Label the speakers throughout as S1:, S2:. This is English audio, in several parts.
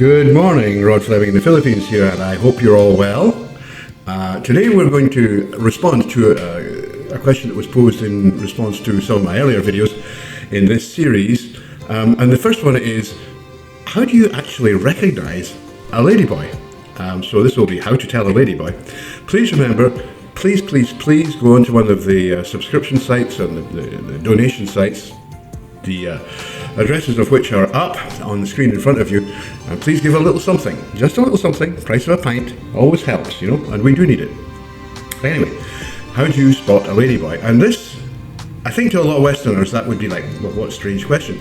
S1: Good morning, Rod Fleming in the Philippines here, and I hope you're all well. Today we're going to respond to a question that was posed in response to some of my earlier videos in this series. And the first one is, how do you actually recognize a ladyboy? So this will be how to tell a ladyboy. Please remember, please go onto one of the subscription sites and the donation sites, the addresses of which are up on the screen in front of you, and please give a little something, just a little something. Price of a pint always helps, you know, and we do need it. Anyway, how do you spot a ladyboy? And this, I think to a lot of Westerners that would be like, well, what a strange question.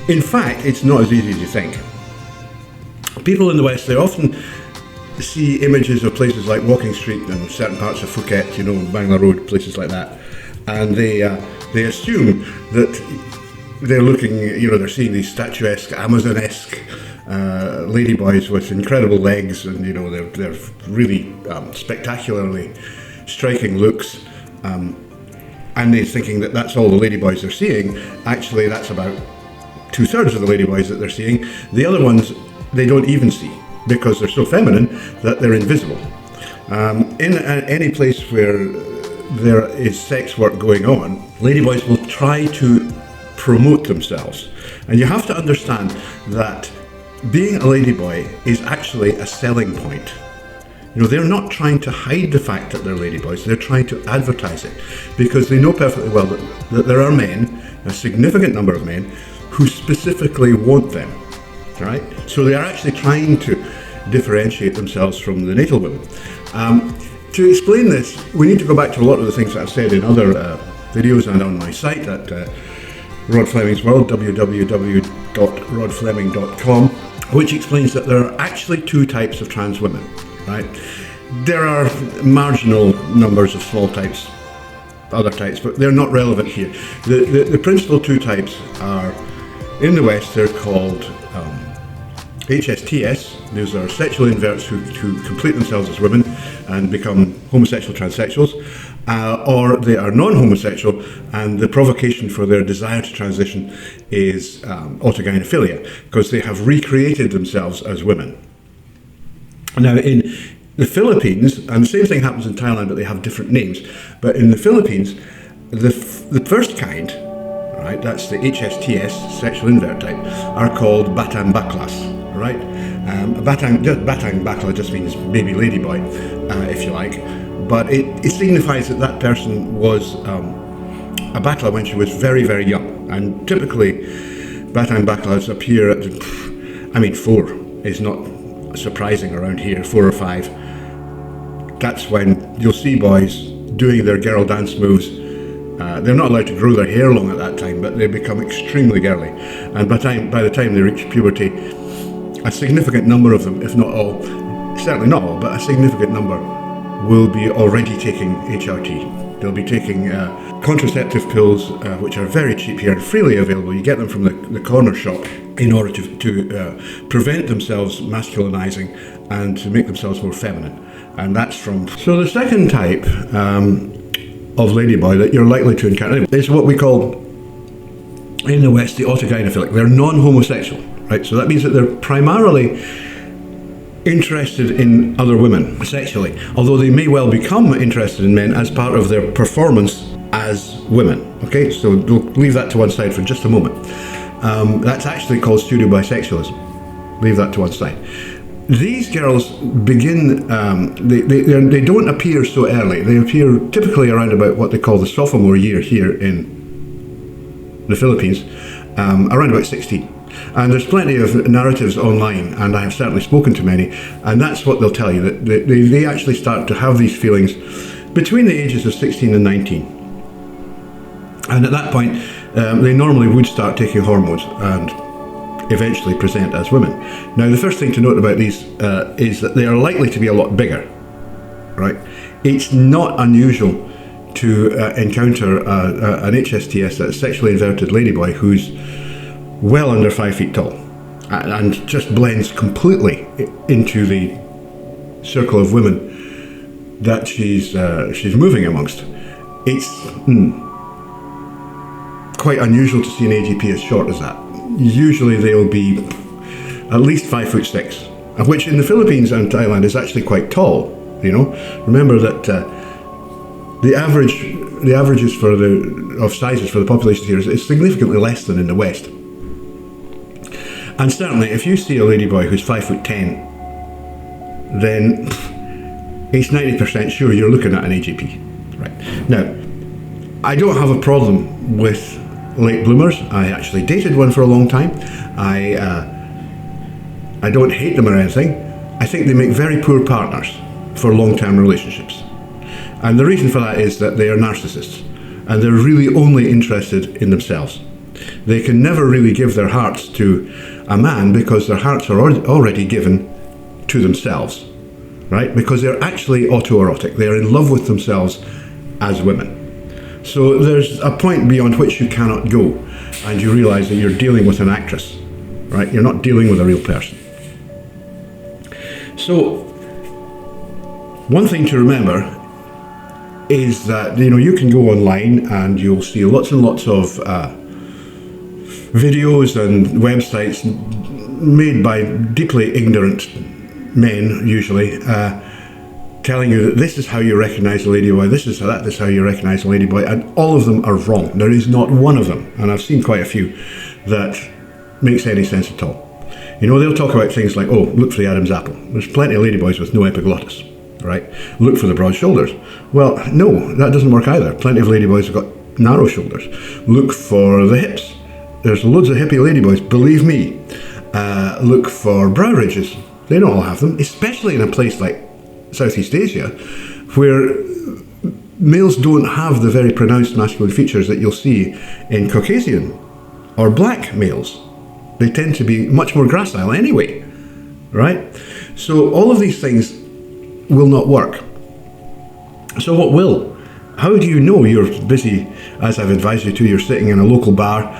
S1: In fact, it's not as easy as you think. People in the West, they often see images of places like Walking Street and certain parts of Phuket, you know, Bangla Road, places like that, and they assume that they're looking, you know, they're seeing these statuesque, Amazon-esque ladyboys with incredible legs, and you know, they're really spectacularly striking looks, and they're thinking that that's all the ladyboys they're seeing. Actually, that's about 2/3 of the ladyboys that they're seeing. The other ones they don't even see because they're so feminine that they're invisible. In any place where there is sex work going on, ladyboys will try to promote themselves, and you have to understand that being a ladyboy is actually a selling point. You know, they're not trying to hide the fact that they're ladyboys, they're trying to advertise it, because they know perfectly well that there are men, a significant number of men, who specifically want them, right? So they are actually trying to differentiate themselves from the natal women. To explain this, we need to go back to a lot of the things that I've said in other videos and on my site at Rod Fleming's World, www.rodfleming.com, which explains that there are actually two types of trans women, right? There are marginal numbers of small types, other types, but they're not relevant here. The principal two types are, in the West, they're called HSTS. Those are sexual inverts who complete themselves as women and become homosexual transsexuals, or they are non-homosexual, and the provocation for their desire to transition is autogynephilia, because they have recreated themselves as women. Now in the Philippines, and the same thing happens in Thailand, but they have different names, but in the Philippines, the first kind, right, that's the HSTS, sexual invert type, are called batang baklas, right? Batang bakla just means baby ladyboy, if you like, but it signifies that that person was a bakla when she was very, very young, and typically batang baklas appear at, 4 is not surprising around here, 4 or 5. That's when you'll see boys doing their girl dance moves. They're not allowed to grow their hair long at that time, but they become extremely girly, and by the time they reach puberty, a significant number of them, if not all, certainly not all, but a significant number will be already taking HRT. They'll be taking contraceptive pills, which are very cheap here and freely available. You get them from the corner shop in order to prevent themselves masculinizing and to make themselves more feminine. And that's from... So the second type of ladyboy that you're likely to encounter is what we call, in the West, the autogynephilic. They're non-homosexual, right? So that means that they're primarily interested in other women sexually, although they may well become interested in men as part of their performance as women. Okay, so we'll leave that to one side for just a moment. That's actually called pseudo-bisexualism. Leave that to one side. These girls begin, they don't appear so early. They appear typically around about what they call the sophomore year here in the Philippines, around about 16. And there's plenty of narratives online, and I have certainly spoken to many, and that's what they'll tell you, that they actually start to have these feelings between the ages of 16 and 19. And at that point, they normally would start taking hormones and eventually present as women. Now, the first thing to note about these is that they are likely to be a lot bigger, right? It's not unusual to encounter an HSTS, a sexually inverted ladyboy, who's well under 5 feet tall and just blends completely into the circle of women that she's moving amongst. It's quite unusual to see an AGP as short as that. Usually they'll be at least 5'6", which in the Philippines and Thailand is actually quite tall. You know, remember that the averages of sizes for the population here is significantly less than in the West. And certainly, if you see a ladyboy who's 5'10", then it's 90% sure you're looking at an AGP. Right now, I don't have a problem with late bloomers. I actually dated one for a long time. I don't hate them or anything. I think they make very poor partners for long-term relationships. And the reason for that is that they are narcissists and they're really only interested in themselves. They can never really give their hearts to a man because their hearts are already given to themselves, right? Because they're actually autoerotic. They're in love with themselves as women. So there's a point beyond which you cannot go and you realize that you're dealing with an actress, right? You're not dealing with a real person. So one thing to remember is that, you know, you can go online and you'll see lots and lots of videos and websites made by deeply ignorant men, usually, telling you that this is how you recognize a ladyboy, this is how you recognize a ladyboy, and all of them are wrong. There is not one of them, and I've seen quite a few, that makes any sense at all. You know, they'll talk about things like, oh, look for the Adam's apple. There's plenty of ladyboys with no epiglottis, right? Look for the broad shoulders. Well, no, that doesn't work either. Plenty of ladyboys have got narrow shoulders. Look for the hips. There's loads of hippie ladyboys, believe me. Look for brow ridges. They don't all have them, especially in a place like Southeast Asia, where males don't have the very pronounced masculine features that you'll see in Caucasian or black males. They tend to be much more gracile anyway, right? So all of these things will not work. So what will? How do you know you're busy, as I've advised you to, you're sitting in a local bar,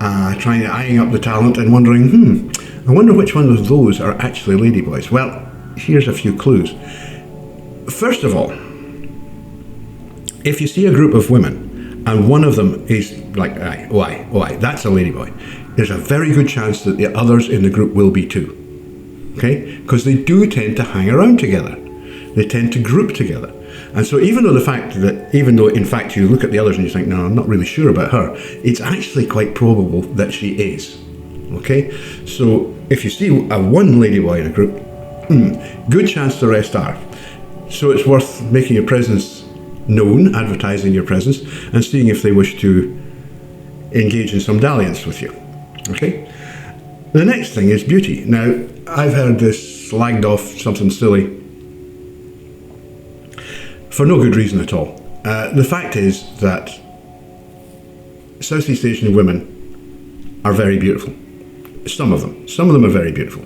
S1: eyeing up the talent and wondering, I wonder which one of those are actually ladyboys. Well, here's a few clues. First of all, if you see a group of women and one of them is like, that's a ladyboy, there's a very good chance that the others in the group will be too. Okay? Because they do tend to hang around together. They tend to group together. And so even though in fact you look at the others and you think, no, I'm not really sure about her, it's actually quite probable that she is. Okay? So if you see a one ladyboy in a group, good chance the rest are. So it's worth making your presence known, advertising your presence, and seeing if they wish to engage in some dalliance with you. Okay? The next thing is beauty. Now, I've heard this slagged off something silly for no good reason at all. The fact is that Southeast Asian women are very beautiful. Some of them are very beautiful.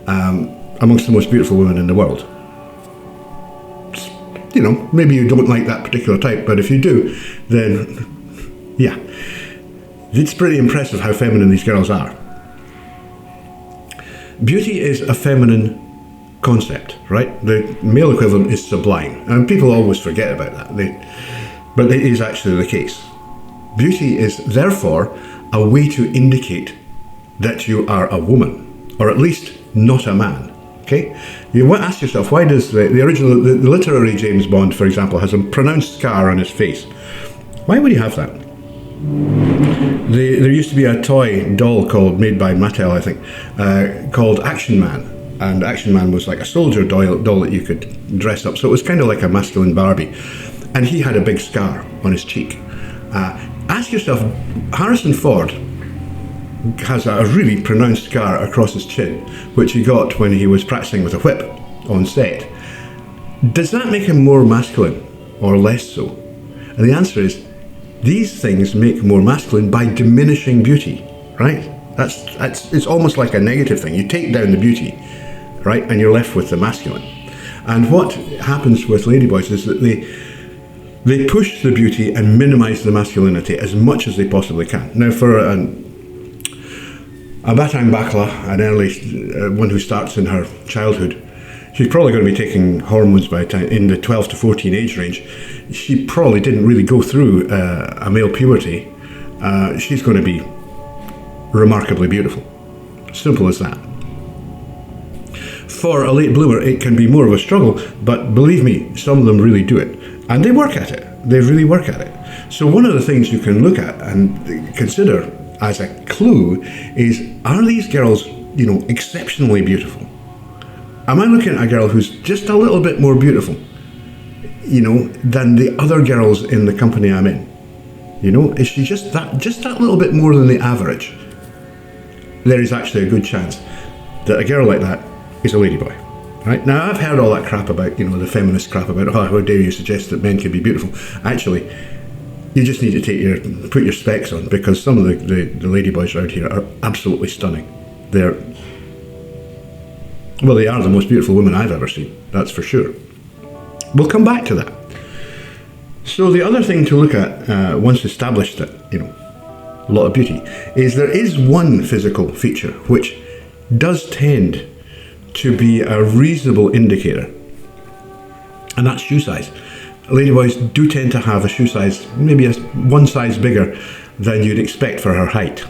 S1: Amongst the most beautiful women in the world. You know, maybe you don't like that particular type, but if you do, then yeah. It's pretty impressive how feminine these girls are. Beauty is a feminine concept, right? The male equivalent is sublime, and people always forget about that. But it is actually the case. Beauty is therefore a way to indicate that you are a woman, or at least not a man. Okay? You want to ask yourself, why does the literary James Bond, for example, has a pronounced scar on his face? Why would he have that? There used to be a toy doll made by Mattel, I think, called Action Man. And Action Man was like a soldier doll that you could dress up. So it was kind of like a masculine Barbie. And he had a big scar on his cheek. Ask yourself, Harrison Ford has a really pronounced scar across his chin, which he got when he was practicing with a whip on set. Does that make him more masculine or less so? And the answer is, these things make more masculine by diminishing beauty, right? It's almost like a negative thing. You take down the beauty, right, and you're left with the masculine. And what happens with ladyboys is that they push the beauty and minimize the masculinity as much as they possibly can. Now, for a Batang Bakla, an early one who starts in her childhood, she's probably going to be taking hormones by the time in the 12 to 14 age range. She probably didn't really go through a male puberty. She's going to be remarkably beautiful. Simple as that. for a late bloomer, it can be more of a struggle, but believe me, some of them really do it. And they work at it. They really work at it. So one of the things you can look at and consider as a clue is, are these girls, you know, exceptionally beautiful? Am I looking at a girl who's just a little bit more beautiful, you know, than the other girls in the company I'm in? You know, is she just that little bit more than the average? There is actually a good chance that a girl like that is a ladyboy. Right? Now, I've heard all that crap about, you know, the feminist crap about, oh, how dare you suggest that men can be beautiful. Actually, you just need to put your specs on, because some of the ladyboys around here are absolutely stunning. They are the most beautiful women I've ever seen, that's for sure. We'll come back to that. So the other thing to look at, once established that, you know, a lot of beauty, is there is one physical feature which does tend to be a reasonable indicator, and that's shoe size. Ladyboys do tend to have a shoe size, maybe one size bigger than you'd expect for her height.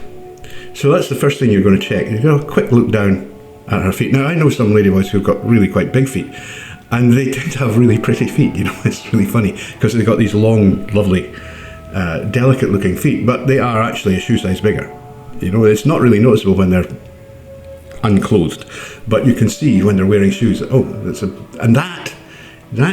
S1: So that's the first thing you're going to check. You've got a quick look down at her feet. Now, I know some ladyboys who've got really quite big feet, and they tend to have really pretty feet. You know, it's really funny because they've got these long, lovely, delicate looking feet, but they are actually a shoe size bigger. You know, it's not really noticeable when they're unclothed, but you can see when they're wearing shoes. And that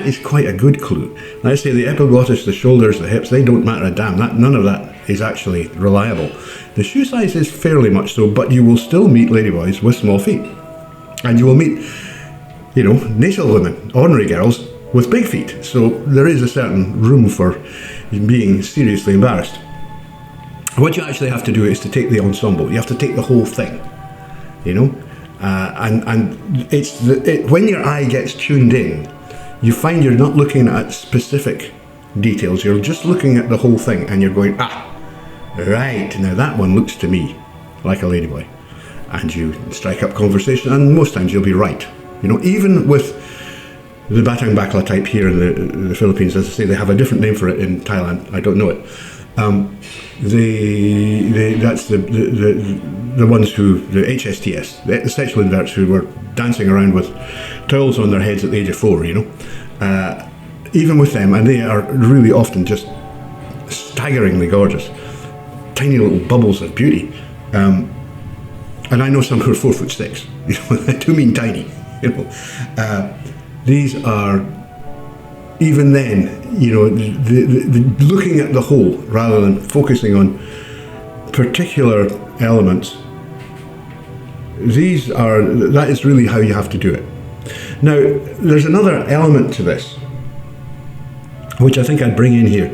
S1: is quite a good clue. Like I say, the epiglottis, the shoulders, the hips, they don't matter a damn. None of that is actually reliable. The shoe size is fairly much so, but you will still meet ladyboys with small feet, and you will meet, you know, nasal women, ordinary girls with big feet. So there is a certain room for being seriously embarrassed. What you actually have to do is to take the ensemble. You have to take the whole thing. You know, and it's when your eye gets tuned in, you find you're not looking at specific details. You're just looking at the whole thing, and you're going, right, now that one looks to me like a ladyboy, and you strike up conversation, and most times you'll be right. You know, even with the Batang Bakla type here in the Philippines, as I say, they have a different name for it in Thailand. I don't know it. That's the ones who, the HSTS, the sexual inverts who were dancing around with towels on their heads at the age of 4, you know. Even with them, and they are really often just staggeringly gorgeous, tiny little bubbles of beauty. And I know some who are 4'6", you know, I do mean tiny, you know. These are, even then, you know, the looking at the whole rather than focusing on particular elements. That is really how you have to do it. Now, there's another element to this, which I think I'd bring in here.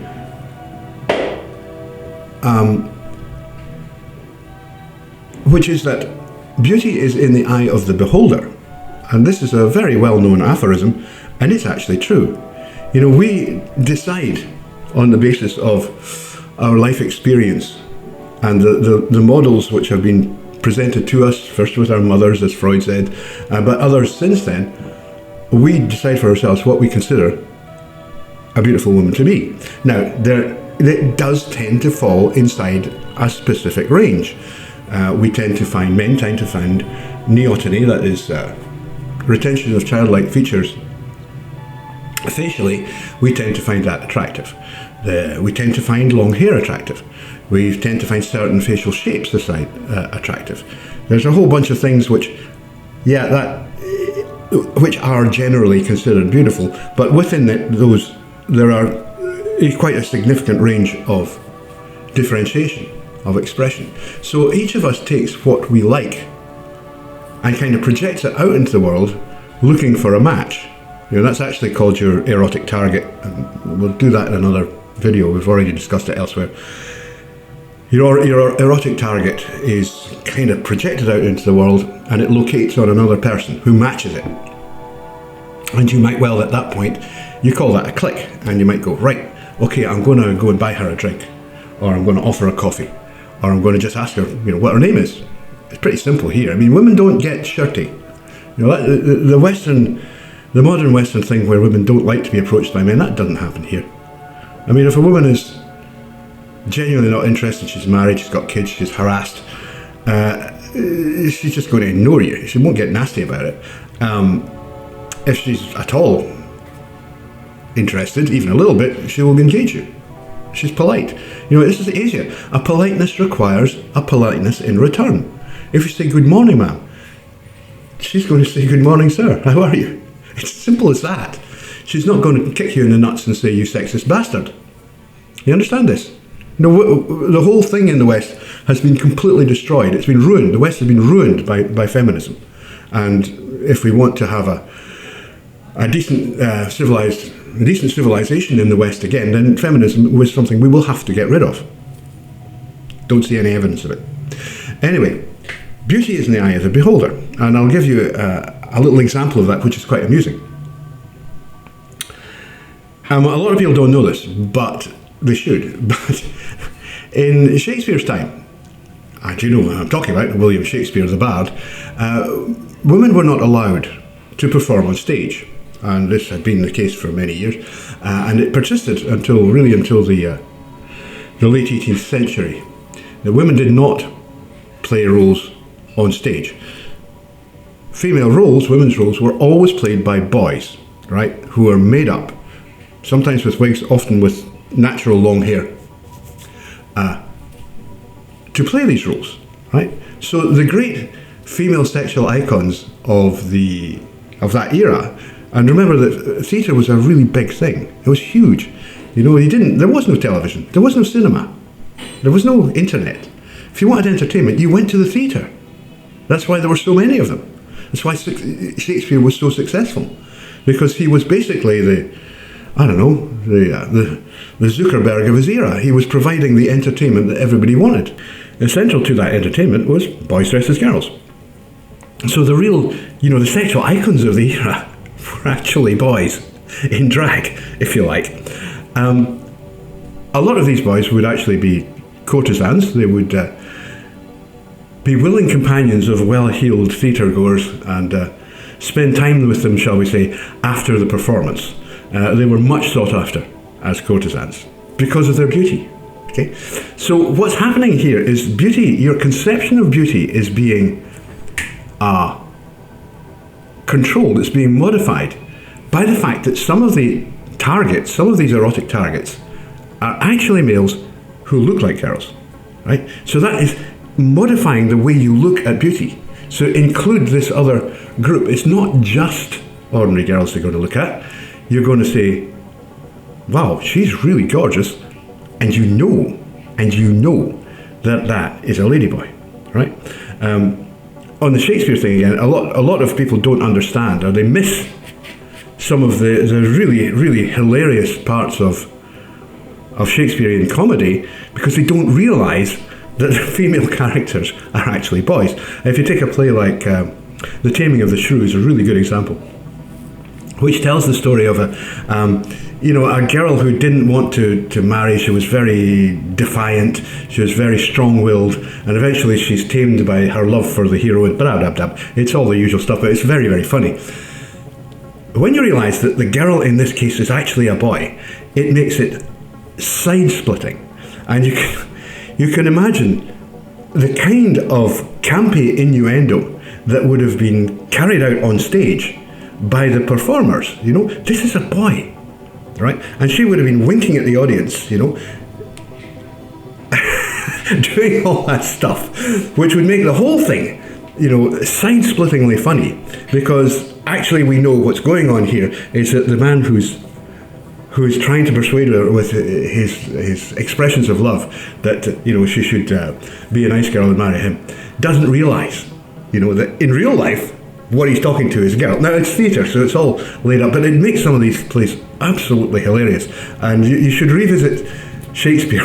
S1: Which is that beauty is in the eye of the beholder. And this is a very well-known aphorism, and it's actually true. You know, we decide on the basis of our life experience and the models which have been presented to us, first with our mothers, as Freud said, but others since then. We decide for ourselves what we consider a beautiful woman to be. Now, it does tend to fall inside a specific range. Men tend to find neoteny, that is retention of childlike features facially. We tend to find that attractive. We tend to find long hair attractive. We tend to find certain facial shapes attractive. There's a whole bunch of things which are generally considered beautiful, but within those there are quite a significant range of differentiation, of expression. So each of us takes what we like and kind of projects it out into the world looking for a match. You know, that's actually called your erotic target, and we'll do that in another video. We've already discussed it elsewhere. Your erotic target is kind of projected out into the world, and it locates on another person who matches it. And you might well, at that point, you call that a click, and you might go, right, okay, I'm going to go and buy her a drink, or I'm going to offer her coffee, or I'm going to just ask her, you know, what her name is. It's pretty simple here. I mean, women don't get shirty. You know, the modern Western thing where women don't like to be approached by men, that doesn't happen here. I mean, if a woman is genuinely not interested, she's married, she's got kids, she's harassed, she's just going to ignore you. She won't get nasty about it. If she's at all interested, even a little bit, she will engage you. She's polite. This is Asia. A politeness requires a politeness in return. If you say good morning, ma'am, she's going to say good morning, sir. How are you? It's as simple as that. She's not going to kick you in the nuts and say you sexist bastard. You understand this? The whole thing in the West has been completely destroyed. It's been ruined. The West has been ruined by feminism. And if we want to have a decent civilization in the West again, then feminism was something we will have to get rid of. Don't see any evidence of it. Anyway, beauty is in the eye of the beholder, and I'll give you a little example of that, which is quite amusing. A lot of people don't know this, but they should. But in Shakespeare's time, and you know what I'm talking about, William Shakespeare the Bard, women were not allowed to perform on stage. And this had been the case for many years, and it persisted until the late 18th century. The women did not play roles on stage. Female roles, women's roles, were always played by boys, right, who were made up, sometimes with wigs, often with natural long hair, to play these roles, right? So the great female sexual icons of that era. And remember that theatre was a really big thing. It was huge. There was no television. There was no cinema. There was no internet. If you wanted entertainment, you went to the theatre. That's why there were so many of them. That's why Shakespeare was so successful. Because he was basically the Zuckerberg of his era. He was providing the entertainment that everybody wanted. And central to that entertainment was boys dressed as girls. So the real, the sexual icons of the era were actually boys in drag, if you like. A lot of these boys would actually be courtesans. They would be willing companions of well-heeled theatre goers and spend time with them, shall we say, after the performance. They were much sought after as courtesans because of their beauty. Okay, so what's happening here is beauty. Your conception of beauty is being controlled, it's being modified by the fact that some of the targets, some of these erotic targets, are actually males who look like girls, right? So that is modifying the way you look at beauty. So include this other group. It's not just ordinary girls you're going to look at. You're going to say, wow, she's really gorgeous, and you know that is a ladyboy, right? On the Shakespeare thing again, a lot of people don't understand, or they miss some of the really, really hilarious parts of Shakespearean comedy because they don't realise that the female characters are actually boys. If you take a play like The Taming of the Shrew is a really good example, which tells the story of a girl who didn't want to marry. She was very defiant, she was very strong-willed, and eventually she's tamed by her love for the heroine. It's all the usual stuff, but it's very, very funny. When you realise that the girl in this case is actually a boy, it makes it side-splitting. And you can imagine the kind of campy innuendo that would have been carried out on stage by the performers. This is a boy. Right? And she would have been winking at the audience, doing all that stuff, which would make the whole thing, side-splittingly funny, because actually we know what's going on here is that the man who is trying to persuade her with his expressions of love that, she should be a nice girl and marry him, doesn't realise, that in real life, what he's talking to is a girl. Now, it's theatre, so it's all laid up, but it makes some of these plays absolutely hilarious. And you should revisit Shakespeare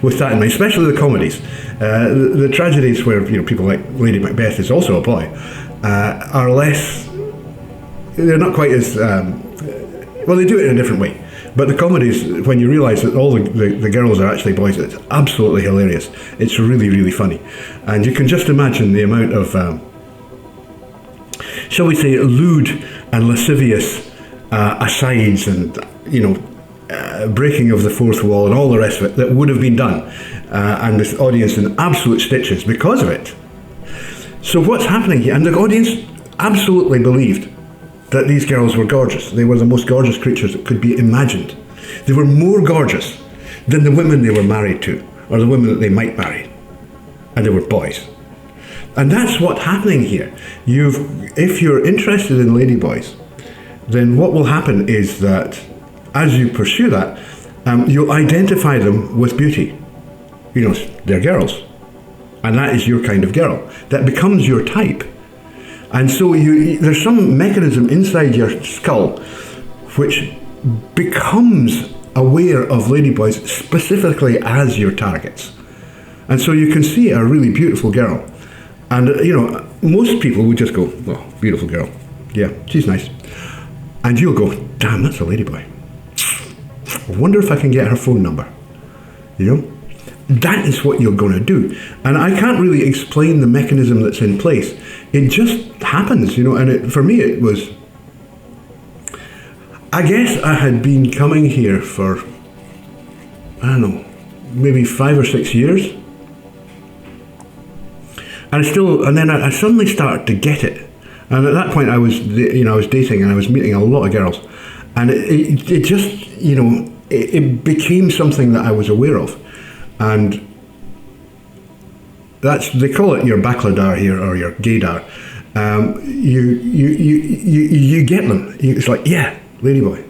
S1: with that in mind, especially the comedies. The tragedies where people like Lady Macbeth is also a boy are less. They're not quite as well. They do it in a different way. But the comedies, when you realise that all the girls are actually boys, it's absolutely hilarious. It's really, really funny, and you can just imagine the amount of shall we say, lewd and lascivious asides and, breaking of the fourth wall and all the rest of it that would have been done, and this audience in absolute stitches because of it. So what's happening here? And the audience absolutely believed that these girls were gorgeous. They were the most gorgeous creatures that could be imagined. They were more gorgeous than the women they were married to, or the women that they might marry. And they were boys. And that's what's happening here. If you're interested in ladyboys, then what will happen is that as you pursue that, you'll identify them with beauty. You know, they're girls. And that is your kind of girl. That becomes your type. And so there's some mechanism inside your skull which becomes aware of ladyboys specifically as your targets. And so you can see a really beautiful girl. And, you know, most people would just go, oh, beautiful girl. Yeah, she's nice. And you'll go, damn, that's a ladyboy. I wonder if I can get her phone number. You know? That is what you're going to do. And I can't really explain the mechanism that's in place. It just happens, you know, and for me it was, I guess I had been coming here for, I don't know, maybe 5 or 6 years. And then I suddenly started to get it. And at that point I was dating and I was meeting a lot of girls. And it just, you know, it became something that I was aware of. And they call it your backladar here, or your gaydar. You get them. It's like, yeah, ladyboy.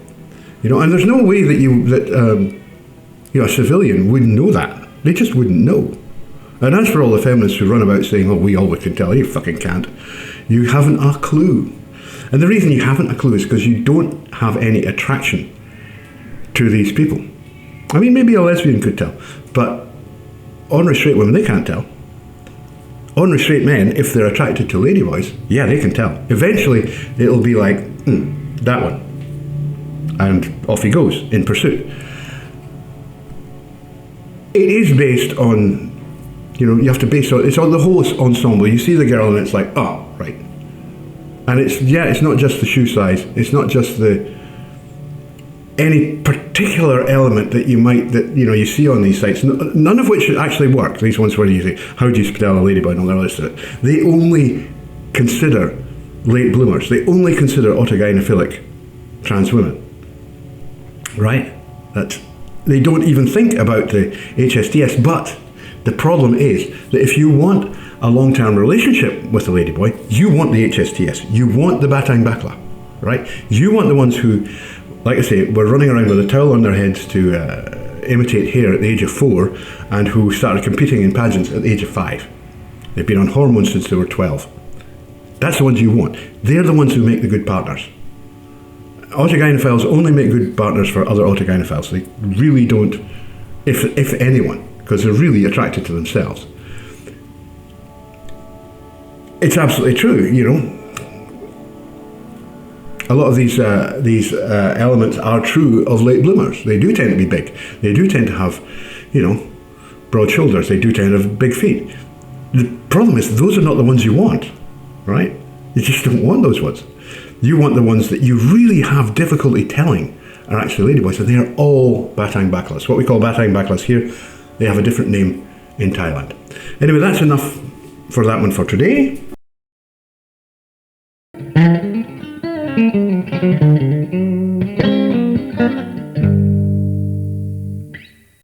S1: You know, and there's no way that a civilian would know that. They just wouldn't know. And as for all the feminists who run about saying, oh, we always can tell, you fucking can't. You haven't a clue. And the reason you haven't a clue is because you don't have any attraction to these people. I mean, maybe a lesbian could tell, but ordinary straight women, they can't tell. Ordinary straight men, if they're attracted to ladyboys, yeah, they can tell. Eventually, it'll be like, that one. And off he goes, in pursuit. It is based on, you know, you have to base on, it's on the whole ensemble. You see the girl and it's like, oh, right. And it's not just the shoe size, it's not just any particular element that you see on these sites, none of which actually work. These ones where you say, how do you spell a ladyboy and all the rest of it. They only consider late bloomers. They only consider autogynephilic trans women. Right? They don't even think about the HSDS, but the problem is that if you want a long-term relationship with a ladyboy, you want the HSTS. You want the Batang Bakla, right? You want the ones who, like I say, were running around with a towel on their heads to imitate hair at the age of 4 and who started competing in pageants at the age of 5. They've been on hormones since they were 12. That's the ones you want. They're the ones who make the good partners. Autogynephiles only make good partners for other autogynephiles. They really don't, if anyone, because they're really attracted to themselves. It's absolutely true, you know. A lot of these elements are true of late bloomers. They do tend to be big. They do tend to have, you know, broad shoulders. They do tend to have big feet. The problem is those are not the ones you want, right? You just don't want those ones. You want the ones that you really have difficulty telling are actually ladyboys, and they are all Batang Baklas. What we call Batang Baklas here, they have a different name in Thailand. Anyway, that's enough for that one for today.